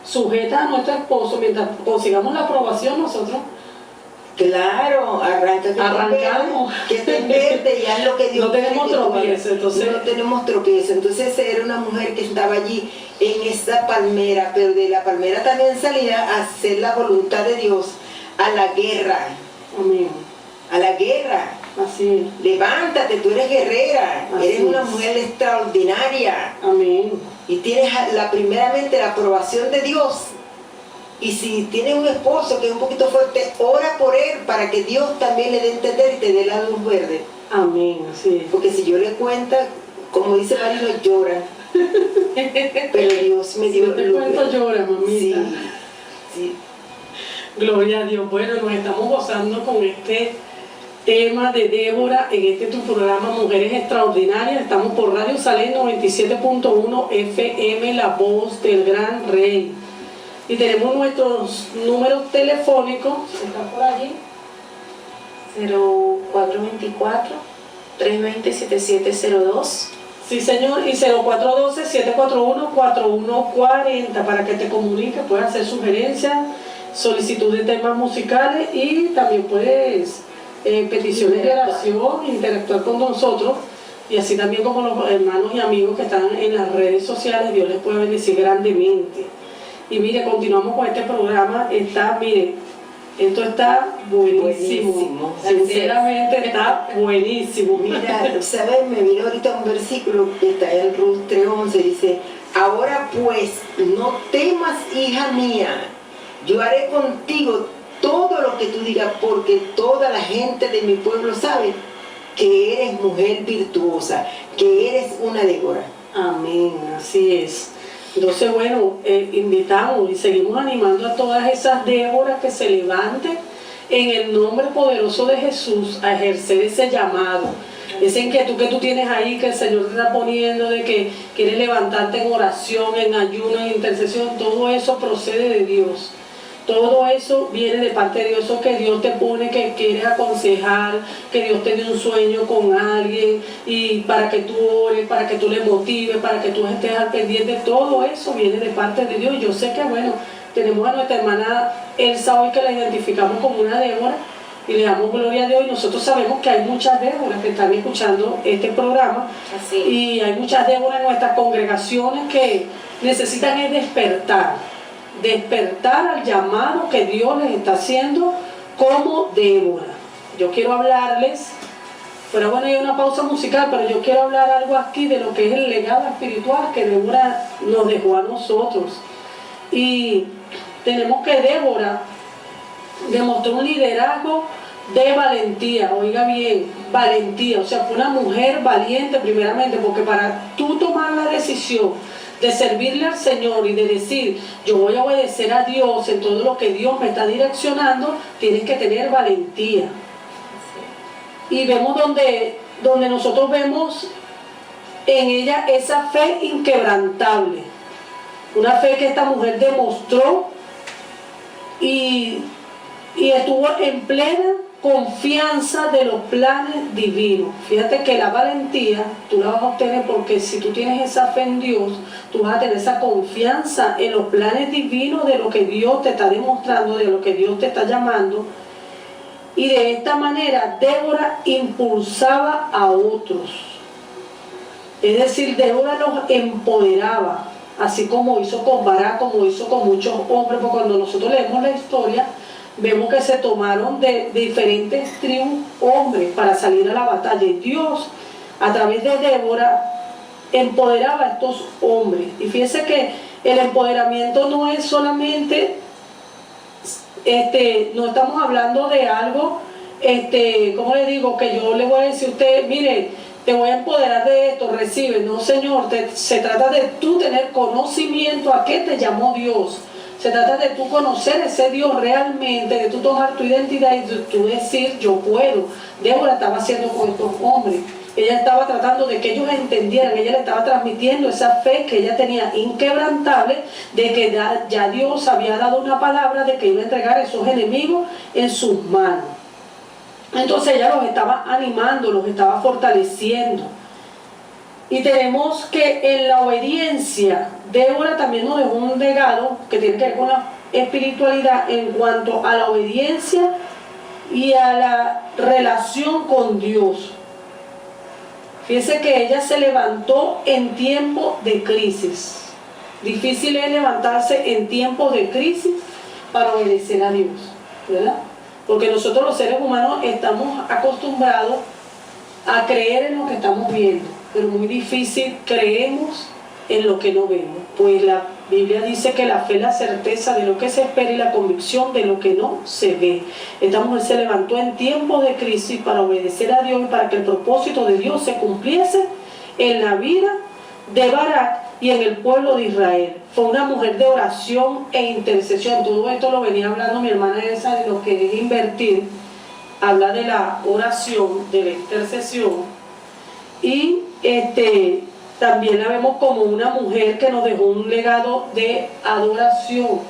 Sujetas a nuestro esposo, mientras consigamos la aprobación, nosotros Claro, arrancamos. Que te verde y haz lo que Dios No tenemos quiere que tú tropiezo, hagas. entonces- No tenemos tropiezo. Entonces era una mujer que estaba allí en esa palmera, pero de la palmera también salía a hacer la voluntad de Dios, a la guerra, Amén. a la guerra. Así Levántate, tú eres guerrera, Así eres una es. mujer extraordinaria es. Amén. y tienes primeramente la aprobación de Dios. Y si tienes un esposo que es un poquito fuerte, ora por él para que Dios también le dé a entender y te dé la luz verde. Amén. Así es. Porque si yo le cuento, como dice Marino, llora. Pero Dios me Si dio no te luz cuento, verde. llora, mamita. Sí, sí. Gloria a Dios. Bueno, nos estamos gozando con este tema de Débora en este tu programa Mujeres Extraordinarias. Estamos por Radio Salén 97.1 FM, La Voz del Gran Rey. Y tenemos nuestros números telefónicos. ¿Están por allí? 0424-320-7702. Sí, señor. Y 0412-741-4140 para que te comuniques, puedes hacer sugerencias, solicitud de temas musicales y también puedes peticiones de oración, interactuar con nosotros y así también como los hermanos y amigos que están en las redes sociales, Dios les puede bendecir grandemente. Y mire, continuamos con este programa, esto está buenísimo. Buenísimo. Sinceramente está buenísimo. Mira, ¿sabes? Me vino ahorita un versículo que está en Ruth 3:11, dice, ahora pues, no temas, hija mía, yo haré contigo todo lo que tú digas, porque toda la gente de mi pueblo sabe que eres mujer virtuosa, que eres una Débora. Amén, así es. Entonces, bueno, invitamos y seguimos animando a todas esas Déboras que se levanten en el nombre poderoso de Jesús a ejercer ese llamado, esa inquietud que tú tienes ahí, que el Señor te está poniendo de que quieres levantarte en oración, en ayuno, en intercesión. Todo eso procede de Dios. Todo eso viene de parte de Dios, eso que Dios te pone, que quieres aconsejar, que Dios te dio un sueño con alguien y para que tú ores, para que tú le motives, para que tú estés al pendiente, todo eso viene de parte de Dios. Y yo sé que, bueno, tenemos a nuestra hermana Elsa hoy que la identificamos como una Débora y le damos gloria a Dios y nosotros sabemos que hay muchas Déboras que están escuchando este programa. Así. Y hay muchas Déboras en nuestras congregaciones que necesitan es despertar al llamado que Dios les está haciendo como Débora. Yo quiero hablarles, pero bueno, hay una pausa musical, pero yo quiero hablar algo aquí de lo que es el legado espiritual que Débora nos dejó a nosotros. Y tenemos que Débora demostró un liderazgo de valentía, oiga bien, valentía, o sea, fue una mujer valiente primeramente, porque para tú tomar la decisión de servirle al Señor y de decir, yo voy a obedecer a Dios en todo lo que Dios me está direccionando, tienes que tener valentía. Y vemos donde nosotros vemos en ella esa fe inquebrantable, una fe que esta mujer demostró y estuvo en plena confianza de los planes divinos. Fíjate que la valentía tú la vas a obtener porque si tú tienes esa fe en Dios, tú vas a tener esa confianza en los planes divinos de lo que Dios te está demostrando, de lo que Dios te está llamando. Y de esta manera Débora impulsaba a otros. Es decir, Débora los empoderaba, así como hizo con Barak, como hizo con muchos hombres, porque cuando nosotros leemos la historia, vemos que se tomaron de diferentes tribus hombres para salir a la batalla. Y Dios, a través de Débora, empoderaba a estos hombres. Y fíjense que el empoderamiento no es solamente, no estamos hablando de algo, ¿cómo le digo? Que yo le voy a decir a usted, mire, te voy a empoderar de esto, recibe. No, Señor, se trata de tú tener conocimiento a qué te llamó Dios. Se trata de tú conocer ese Dios realmente, de tú tomar tu identidad y de tú decir, yo puedo. Débora estaba haciendo con estos hombres. Ella estaba tratando de que ellos entendieran, ella le estaba transmitiendo esa fe que ella tenía inquebrantable, de que ya Dios había dado una palabra de que iba a entregar a esos enemigos en sus manos. Entonces ella los estaba animando, los estaba fortaleciendo. Y tenemos que en la obediencia, Débora también nos dejó un legado que tiene que ver con la espiritualidad en cuanto a la obediencia y a la relación con Dios. Fíjense que ella se levantó en tiempo de crisis. Difícil es levantarse en tiempos de crisis para obedecer a Dios, ¿verdad? Porque nosotros los seres humanos estamos acostumbrados a creer en lo que estamos viendo, pero muy difícil creemos en lo que no vemos. Pues la Biblia dice que la fe es la certeza de lo que se espera y la convicción de lo que no se ve. Esta mujer se levantó en tiempos de crisis para obedecer a Dios y para que el propósito de Dios se cumpliese en la vida de Barak y en el pueblo de Israel. Fue una mujer de oración e intercesión. Todo esto lo venía hablando mi hermana Elsa de lo que es invertir. Habla de la oración, de la intercesión. Y también la vemos como una mujer que nos dejó un legado de adoración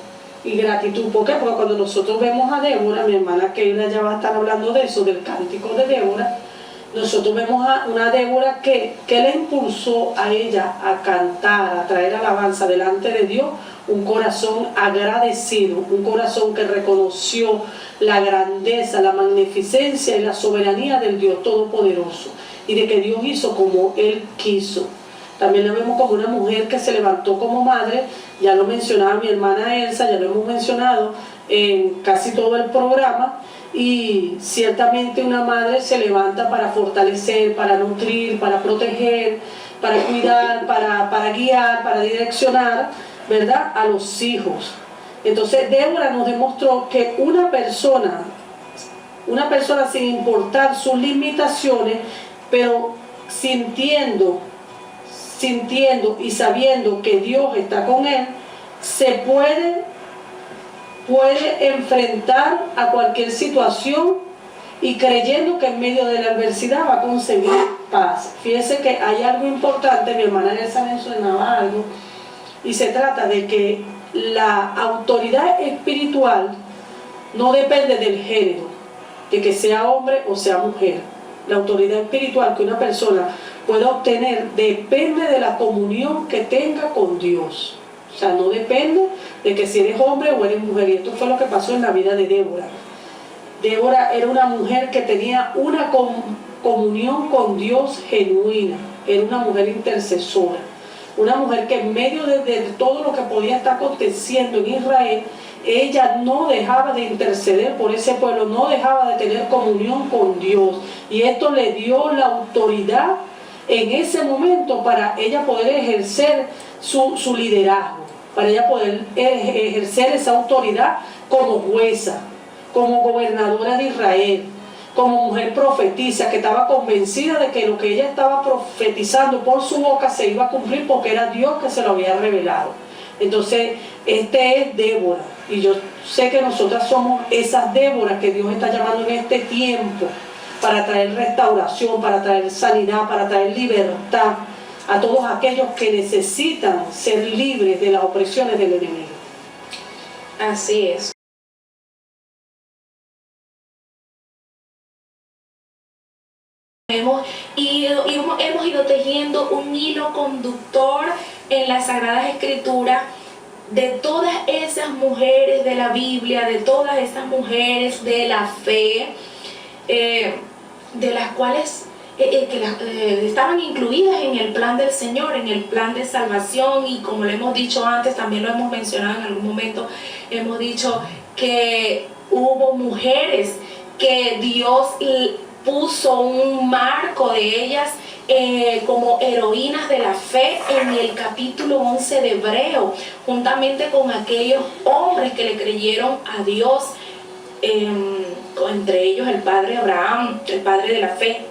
y gratitud. ¿Por qué? Porque cuando nosotros vemos a Débora, mi hermana Keila ya va a estar hablando de eso, del cántico de Débora, nosotros vemos a una Débora que le impulsó a ella a cantar, a traer alabanza delante de Dios, un corazón agradecido, un corazón que reconoció la grandeza, la magnificencia y la soberanía del Dios Todopoderoso y de que Dios hizo como Él quiso. También la vemos como una mujer que se levantó como madre, ya lo mencionaba mi hermana Elsa, ya lo hemos mencionado en casi todo el programa, y ciertamente una madre se levanta para fortalecer, para nutrir, para proteger, para cuidar, para guiar, para direccionar, ¿verdad?, a los hijos. Entonces Débora nos demostró que una persona sin importar sus limitaciones, pero sintiendo y sabiendo que Dios está con él, se puede enfrentar a cualquier situación y creyendo que en medio de la adversidad va a conseguir paz. Fíjese que hay algo importante, mi hermana Elsa mencionaba algo, y se trata de que la autoridad espiritual no depende del género, de que sea hombre o sea mujer. La autoridad espiritual que una persona puede obtener depende de la comunión que tenga con Dios. O sea, no depende de que si eres hombre o eres mujer. Y esto fue lo que pasó en la vida de Débora. Débora era una mujer que tenía una comunión con Dios genuina. Era una mujer intercesora. Una mujer que en medio de todo lo que podía estar aconteciendo en Israel, ella no dejaba de interceder por ese pueblo, no dejaba de tener comunión con Dios. Y esto le dio la autoridad en ese momento para ella poder ejercer su liderazgo, para ella poder ejercer esa autoridad como jueza, como gobernadora de Israel, como mujer profetisa que estaba convencida de que lo que ella estaba profetizando por su boca se iba a cumplir porque era Dios que se lo había revelado. Entonces, es Débora, y yo sé que nosotras somos esas Déboras que Dios está llamando en este tiempo para traer restauración, para traer sanidad, para traer libertad a todos aquellos que necesitan ser libres de las opresiones del enemigo. Así es. Hemos ido tejiendo un hilo conductor en las Sagradas Escrituras de todas esas mujeres de la Biblia, de todas esas mujeres de la fe, de las cuales estaban incluidas en el plan del Señor, en el plan de salvación. Y como lo hemos dicho antes, también lo hemos mencionado en algún momento, hemos dicho que hubo mujeres que Dios puso un marco de ellas como heroínas de la fe en el capítulo 11 de Hebreo, juntamente con aquellos hombres que le creyeron a Dios, entre ellos el padre Abraham, el padre de la fe.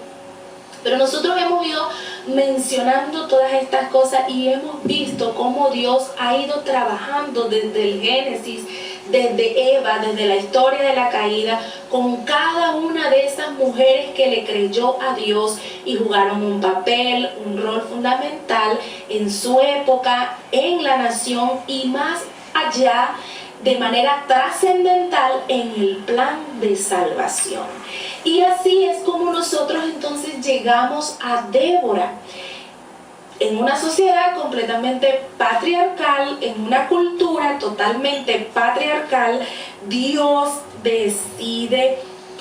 Pero nosotros hemos ido mencionando todas estas cosas y hemos visto cómo Dios ha ido trabajando desde el Génesis, desde Eva, desde la historia de la caída, con cada una de esas mujeres que le creyó a Dios y jugaron un papel, un rol fundamental en su época, en la nación y más allá de manera trascendental en el plan de salvación. Y así es como nosotros entonces llegamos a Débora. En una sociedad completamente patriarcal, en una cultura totalmente patriarcal, Dios decide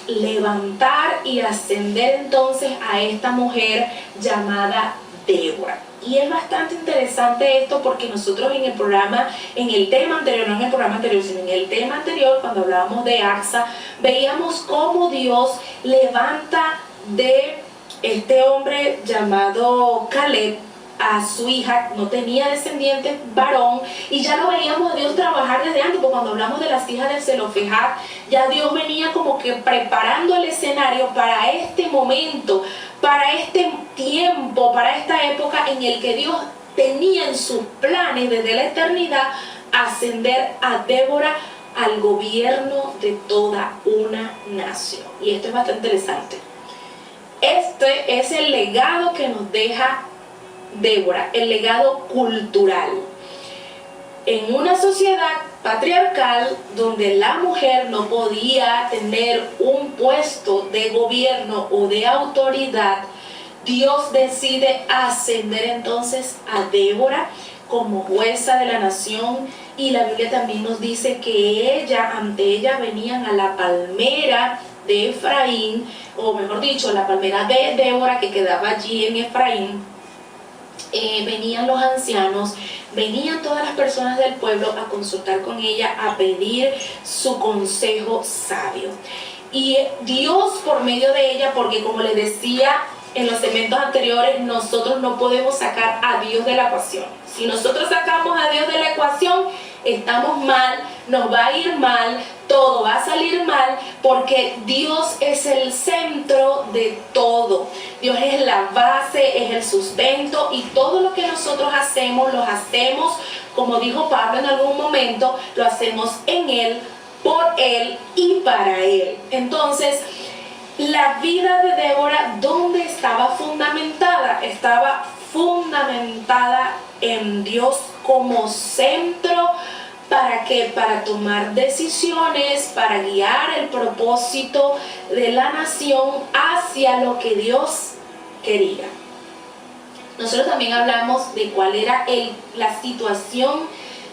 levantar y ascender entonces a esta mujer llamada Débora. Y es bastante interesante esto porque nosotros en el programa, en el tema anterior, no en el programa anterior, sino en el tema anterior, cuando hablábamos de Axa, veíamos cómo Dios levanta de este hombre llamado Caleb a su hija, no tenía descendiente varón, y ya lo veíamos a Dios trabajar desde antes, porque cuando hablamos de las hijas de Zelofejad, ya Dios venía como que preparando el escenario para este momento, para este tiempo, para esta época en el que Dios tenía en sus planes desde la eternidad ascender a Débora al gobierno de toda una nación. Y esto es bastante interesante. Este es el legado que nos deja Débora, el legado cultural. En una sociedad patriarcal donde la mujer no podía tener un puesto de gobierno o de autoridad, Dios decide ascender entonces a Débora como jueza de la nación, y la Biblia también nos dice que ante ella venían a la palmera de Efraín, o mejor dicho, la palmera de Débora que quedaba allí en Efraín. Venían los ancianos, venían todas las personas del pueblo a consultar con ella, a pedir su consejo sabio. Y Dios por medio de ella, porque como les decía en los segmentos anteriores, nosotros no podemos sacar a Dios de la ecuación. Si nosotros sacamos a Dios de la ecuación, estamos mal, nos va a ir mal, todo va a salir mal, porque Dios es el centro de todo. Dios es la base, es el sustento, y todo lo que nosotros hacemos, lo hacemos, como dijo Pablo en algún momento, lo hacemos en Él, por Él y para Él. Entonces, la vida de Débora, ¿dónde estaba fundamentada? Estaba fundamentada en Dios como centro. ¿Para qué? Para tomar decisiones, para guiar el propósito de la nación hacia lo que Dios quería. Nosotros también hablamos de cuál era la situación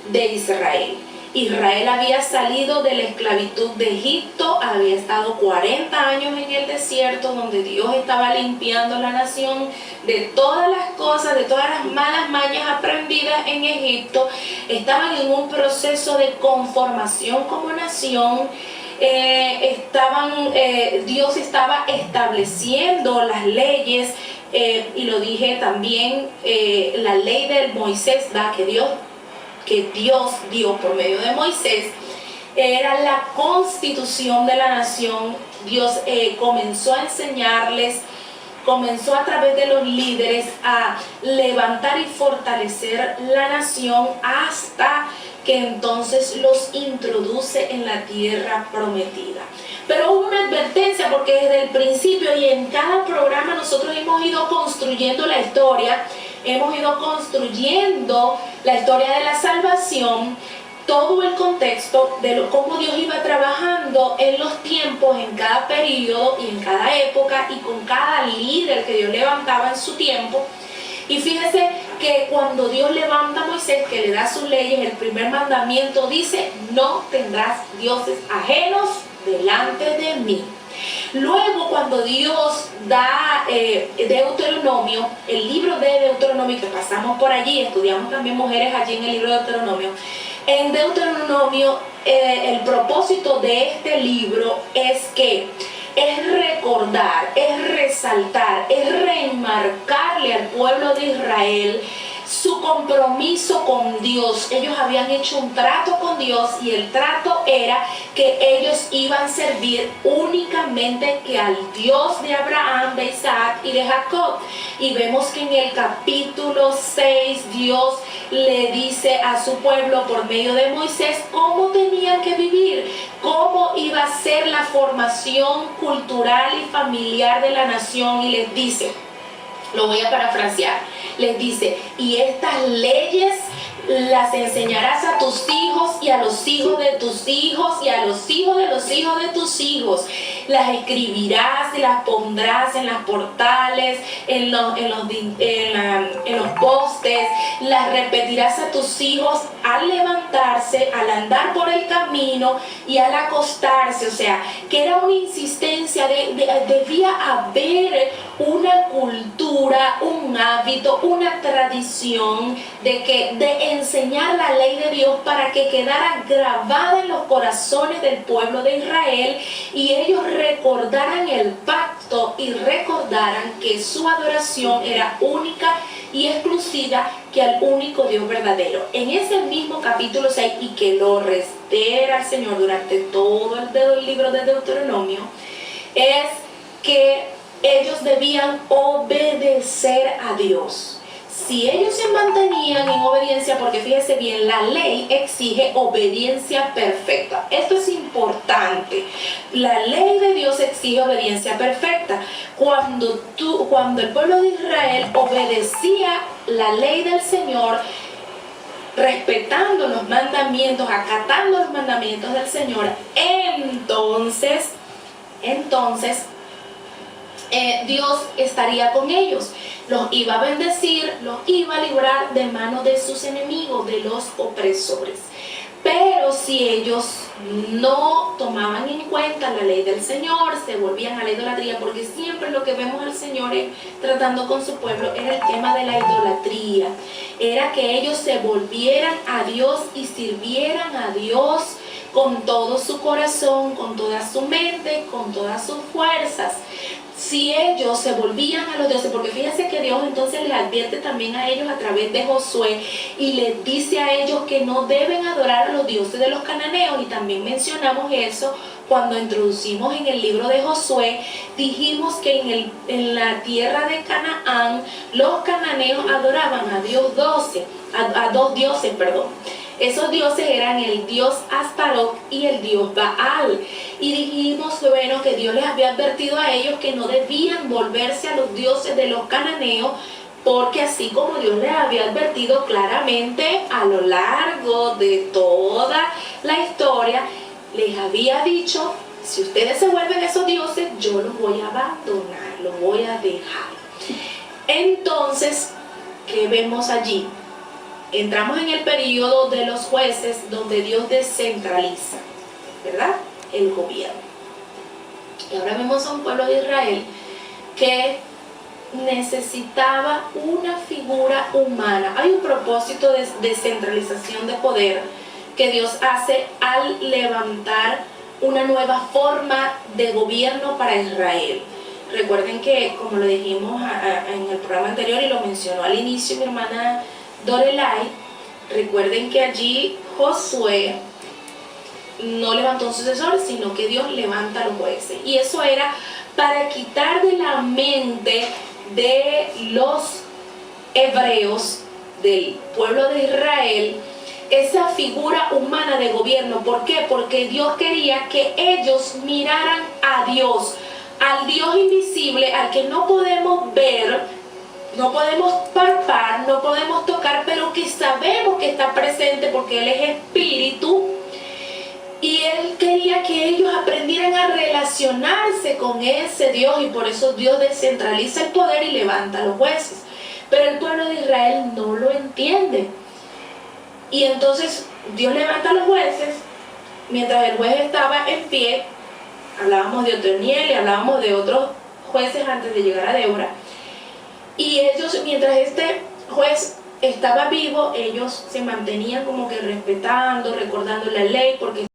de Israel. Israel había salido de la esclavitud de Egipto, había estado 40 años en el desierto, donde Dios estaba limpiando la nación de todas las cosas, de todas las malas mañas aprendidas en Egipto. Estaban en un proceso de conformación como nación. Dios estaba estableciendo las leyes, y lo dije también, la ley de Moisés, que Dios dio por medio de Moisés, era la constitución de la nación. Dios comenzó a enseñarles, comenzó a través de los líderes a levantar y fortalecer la nación hasta que entonces los introduce en la tierra prometida. Pero hubo una advertencia, porque desde el principio y en cada programa nosotros hemos ido construyendo la historia, hemos ido construyendo la historia de la salvación, todo el contexto de cómo Dios iba trabajando en los tiempos, en cada periodo y en cada época, y con cada líder que Dios levantaba en su tiempo. Y fíjese que cuando Dios levanta a Moisés, que le da sus leyes, el primer mandamiento dice: no tendrás dioses ajenos delante de mí. Luego, cuando Dios da Deuteronomio, el libro de Deuteronomio, que pasamos por allí, estudiamos también mujeres allí en el libro de Deuteronomio. En Deuteronomio, el propósito de este libro es recordar, es resaltar, es reenmarcarle al pueblo de Israel su compromiso con Dios. Ellos habían hecho un trato con Dios, y el trato era que ellos iban a servir únicamente que al Dios de Abraham, de Isaac y de Jacob. Y vemos que en el capítulo 6 Dios le dice a su pueblo por medio de Moisés cómo tenían que vivir, cómo iba a ser la formación cultural y familiar de la nación, y les dice, lo voy a parafrasear: les dice, y estas leyes las enseñarás a tus hijos y a los hijos de tus hijos y a los hijos de los hijos de tus hijos. Las escribirás y las pondrás en las portales, en los postes, las repetirás a tus hijos al levantarse, al andar por el camino y al acostarse. O sea, que era una insistencia, debía haber una cultura, un hábito, una tradición de enseñar la ley de Dios para que quedara grabada en los corazones del pueblo de Israel y ellos recordaran el pacto y recordaran que su adoración era única y exclusiva que al único Dios verdadero. En ese mismo capítulo 6, y que lo reitera el Señor durante todo el libro de Deuteronomio, es que ellos debían obedecer a Dios. Si ellos se mantenían en obediencia, porque fíjese bien, la ley exige obediencia perfecta. Esto es importante. La ley de Dios exige obediencia perfecta. Cuando el pueblo de Israel obedecía la ley del Señor, respetando los mandamientos, acatando los mandamientos del Señor, entonces Dios estaría con ellos, los iba a bendecir, los iba a librar de manos de sus enemigos, de los opresores. Pero si ellos no tomaban en cuenta la ley del Señor, se volvían a la idolatría, porque siempre lo que vemos al Señor tratando con su pueblo era el tema de la idolatría, era que ellos se volvieran a Dios y sirvieran a Dios con todo su corazón, con toda su mente, con todas sus fuerzas. Si ellos se volvían a los dioses, porque fíjense que Dios entonces les advierte también a ellos a través de Josué y les dice a ellos que no deben adorar a los dioses de los cananeos, y también mencionamos eso cuando introducimos en el libro de Josué. Dijimos que en la tierra de Canaán los cananeos adoraban a dos dioses. Esos dioses eran el dios Astarot y el dios Baal. Y dijimos, bueno, que Dios les había advertido a ellos que no debían volverse a los dioses de los cananeos, porque así como Dios les había advertido claramente a lo largo de toda la historia, les había dicho, si ustedes se vuelven a esos dioses, yo los voy a abandonar, los voy a dejar. Entonces, ¿qué vemos allí? Entramos en el periodo de los jueces, donde Dios descentraliza, ¿verdad?, el gobierno. Y ahora vemos a un pueblo de Israel que necesitaba una figura humana. Hay un propósito de descentralización de poder que Dios hace al levantar una nueva forma de gobierno para Israel. Recuerden que, como lo dijimos en el programa anterior y lo mencionó al inicio mi hermana Dorelay, recuerden que allí Josué no levantó un sucesor, sino que Dios levanta a los jueces. Y eso era para quitar de la mente de los hebreos, del pueblo de Israel, esa figura humana de gobierno. ¿Por qué? Porque Dios quería que ellos miraran a Dios, al Dios invisible, al que no podemos ver, no podemos palpar, no podemos tocar, pero que sabemos que está presente porque Él es espíritu. Y Él quería que ellos aprendieran a relacionarse con ese Dios, y por eso Dios descentraliza el poder y levanta a los jueces. Pero el pueblo de Israel no lo entiende. Y entonces Dios levanta a los jueces. Mientras el juez estaba en pie, hablábamos de Otoniel y hablábamos de otros jueces antes de llegar a Débora. Y ellos, mientras este juez estaba vivo, ellos se mantenían como que respetando, recordando la ley, porque